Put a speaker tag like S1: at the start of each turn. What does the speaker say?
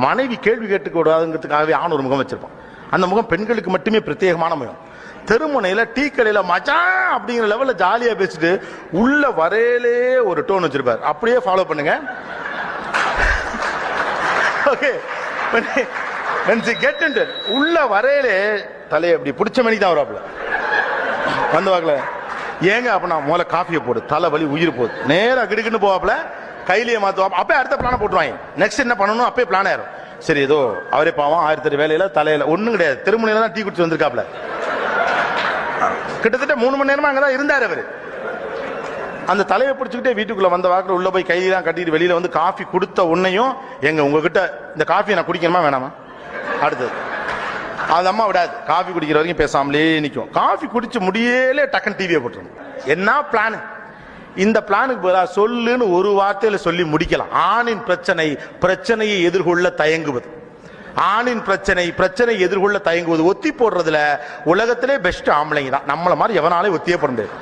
S1: மனைவி கேள்வி கேட்டுக்கூடாதுங்கிறதுக்காகவே ஆண் ஒரு முகம் வச்சிருப்பான். அந்த முகம் பெண்களுக்கு மட்டுமே பிரத்யேகமான முகம். தெருமுனையில டீ கடையில மச்சான் அப்படிங்கிற லெவல்ல ஜாலியா பேசிட்டு உள்ள வரையிலே ஒரு டோன் வச்சிருப்பாரு. அப்படியே ஃபாலோ பண்ணுங்க. ஓகே, உள்ள வரையிலே தலையை அப்படி பிடிச்ச மணி தான் வராப்புல வந்து வாக்கல. ஏங்க அப்படின்னா முதல்ல காஃபியை போடு, தலை வலி உயிர் போகுது, நேரம் கிடுக்குன்னு போவாப்புல, கையிலேயே மாத்துவாங்க. அப்பே அடுத்த பிளான போட்டுருவாங்க. நெக்ஸ்ட் என்ன பண்ணணும் அப்பே பிளான் ஆயிரும். சரி, ஏதோ அவரே பாவம் 1008 வேலையில தலையில ஒண்ணும் கிடையாது, திருமணியில தான் டீ குடிச்சு வந்திருக்காப்ல. கிட்டத்தட்ட 3 மணி நேரமா அங்கதான் இருந்தாரு அவரு. அந்த தலையை பிடிச்சுக்கிட்டே வீட்டுக்குள்ள வந்த வாக்கில் உள்ள போய் கையெல்லாம் கட்டிட்டு வெளியில வந்து காஃபி கொடுத்த உன்னையும், எங்க உங்ககிட்ட இந்த காஃபியை நான் குடிக்கணுமா வேணாமா? அடுத்தது அது அம்மா விடாது, காஃபி குடிக்கிற வரைக்கும் பேசாமலே நிற்கும். காஃபி குடிச்சு முடியலே டக்குன்னு டிவியை போட்டுரும். என்ன பிளான்? இந்த பிளானுக்கு பதிலாக சொல்லுன்னு ஒரு வார்த்தையில சொல்லி முடிக்கலாம். ஆணின் பிரச்சனை பிரச்சனையை எதிர்கொள்ள தயங்குவது. ஆணின் பிரச்சனை எதிர்கொள்ள தயங்குவது. ஒத்தி போடுறதுல உலகத்திலே பெஸ்ட் ஆம்பளைங்க தான். நம்மள மாதிரி எவனாலே ஒத்தியே போட முடியாது.